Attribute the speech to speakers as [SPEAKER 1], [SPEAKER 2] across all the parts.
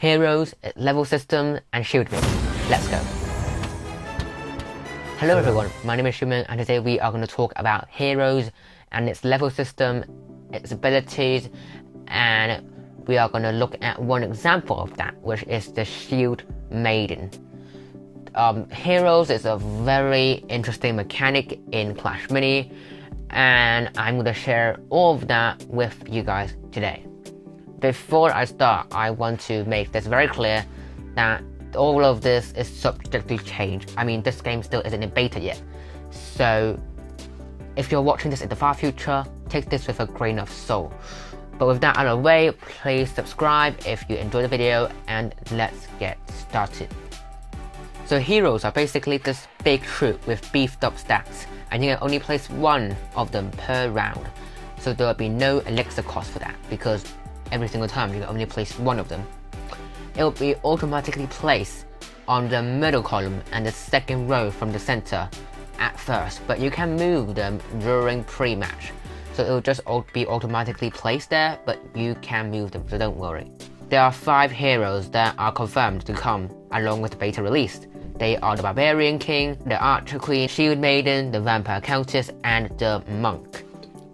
[SPEAKER 1] heroes, level system, and shield maiden. Let's go. Hello everyone, my name is Shuman, and today we are going to talk about heroes and its level system, its abilities, and we are going to look at one example of that, which is the shield maiden. Heroes is a very interesting mechanic in Clash Mini, and I'm going to share all of that with you guys today. Before I start, I want to make this very clear that all of this is subject to change. I mean, this game still isn't in beta yet, so if you're watching this in the far future, take this with a grain of salt. But with that out of the way, please subscribe if you enjoyed the video, and let's get started. So heroes are basically this big troop with beefed up stats, and you can only place one of them per round. So there will be no elixir cost for that, because every single time you can only place one of them. It will be automatically placed on the middle column and the second row from the center at first, but you can move them during pre-match. So it will just be automatically placed there, but you can move them, so don't worry. There are 5 heroes that are confirmed to come along with the beta release. They are the Barbarian King, the Archer Queen, Shield Maiden, the Vampire Countess, and the Monk.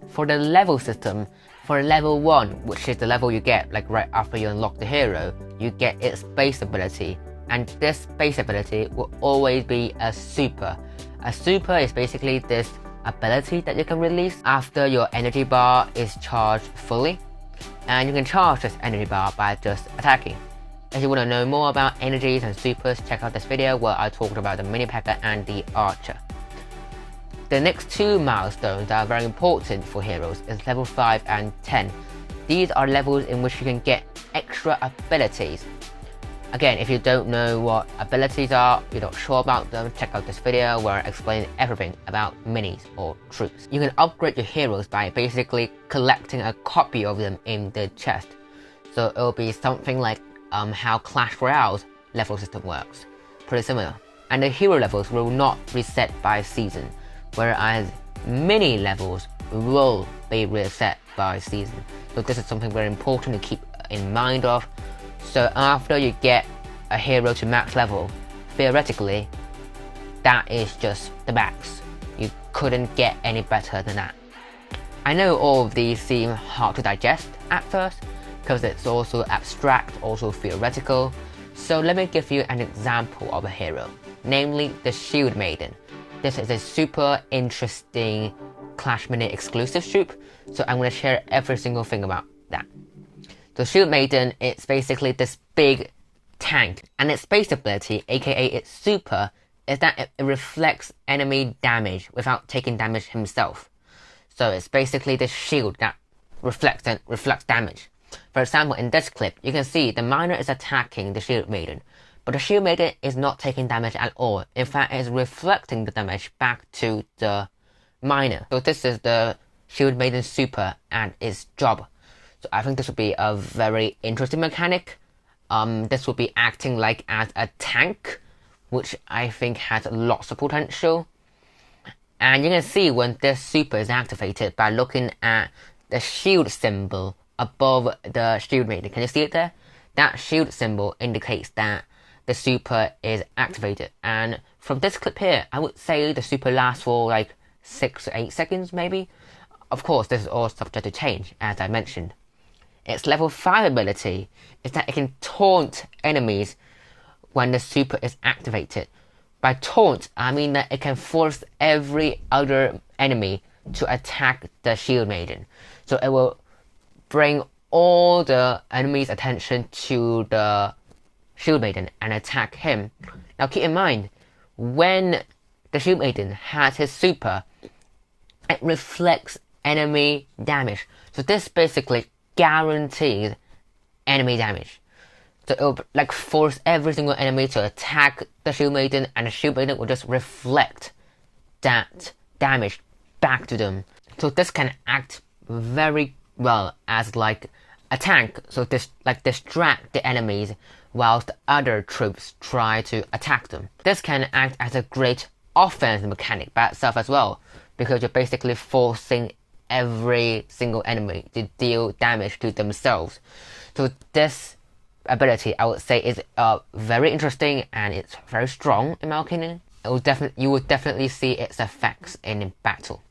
[SPEAKER 1] For the level system, for level 1, which is the level you get like right after you unlock the hero, you get its base ability, and this base ability will always be a super. A super is basically this ability that you can release after your energy bar is charged fully, and you can charge this energy bar by just attacking. If you want to know more about energies and supers, check out this video where I talked about the mini PEKKA and the Archer. The next 2 milestones that are very important for heroes is level 5 and 10. These are levels in which you can get extra abilities. Again, if you don't know what abilities are, you're not sure about them, check out this video where I explain everything about minis or troops. You can upgrade your heroes by basically collecting a copy of them in the chest. So it will be something like how Clash Royale's level system works. Pretty similar. And the hero levels will not reset by season, whereas mini levels will be reset by season. So this is something very important to keep in mind of. So after you get a hero to max level, theoretically, that is just the max. You couldn't get any better than that. I know all of these seem hard to digest at first, because it's also abstract, also theoretical. So let me give you an example of a hero, namely the Shield Maiden. This is a super interesting Clash Mini exclusive troop, so I'm going to share every single thing about that. The Shield Maiden, it's basically this big tank, and its base ability, aka its super, is that it reflects enemy damage without taking damage himself. So it's basically this shield that reflects damage. For example, in this clip, you can see the miner is attacking the Shield Maiden, but the Shield Maiden is not taking damage at all. In fact, it is reflecting the damage back to the miner. So this is the Shield Maiden super and its job. So I think this would be a very interesting mechanic. This will be acting like as a tank, which I think has lots of potential. And you can see when this super is activated by looking at the shield symbol above the Shield Maiden. Can you see it there? That shield symbol indicates that the super is activated. And from this clip here, I would say the super lasts for like 6 to 8 seconds maybe. Of course, this is all subject to change, as I mentioned. Its level 5 ability is that it can taunt enemies when the super is activated. By taunt, I mean that it can force every other enemy to attack the Shield Maiden. So it will bring all the enemy's attention to the Shield Maiden and attack him. Now keep in mind, when the Shield Maiden has his super, it reflects enemy damage. So this basically guarantees enemy damage. So it will like force every single enemy to attack the Shield Maiden, and the Shield Maiden will just reflect that damage back to them. So this can act very well as like a tank, so this like distract the enemies whilst other troops try to attack them. This can act as a great offense mechanic by itself as well, because you're basically forcing every single enemy to deal damage to themselves. So this ability, I would say, is very interesting and it's very strong in my opinion. You will definitely see its effects in battle.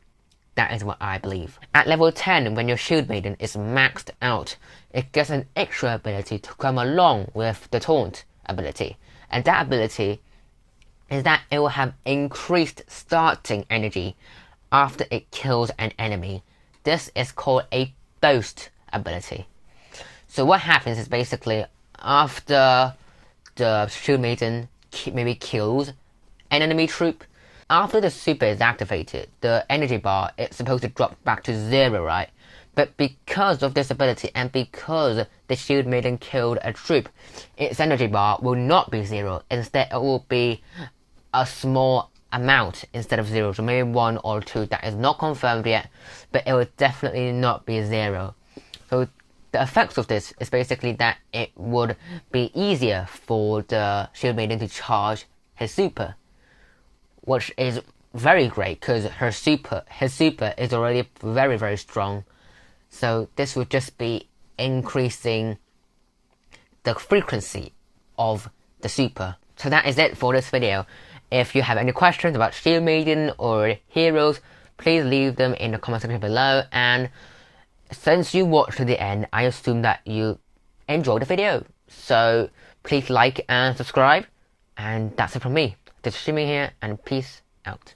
[SPEAKER 1] That is what I believe. At level 10, when your Shield Maiden is maxed out, it gets an extra ability to come along with the Taunt ability. And that ability is that it will have increased starting energy after it kills an enemy. This is called a Boast ability. So what happens is basically after the Shield Maiden maybe kills an enemy troop, after the super is activated, the energy bar is supposed to drop back to 0, right? But because of this ability and because the Shield Maiden killed a troop, its energy bar will not be 0. Instead, it will be a small amount instead of 0. So maybe 1 or 2. That is not confirmed yet, but it will definitely not be 0. So the effects of this is basically that it would be easier for the Shield Maiden to charge his super, which is very great because his super is already very, very strong. So this would just be increasing the frequency of the super. So that is it for this video. If you have any questions about Shield Maiden or heroes, please leave them in the comment section below. And since you watched to the end, I assume that you enjoyed the video. So please like and subscribe. And that's it from me. This is Shimmy here, and peace out.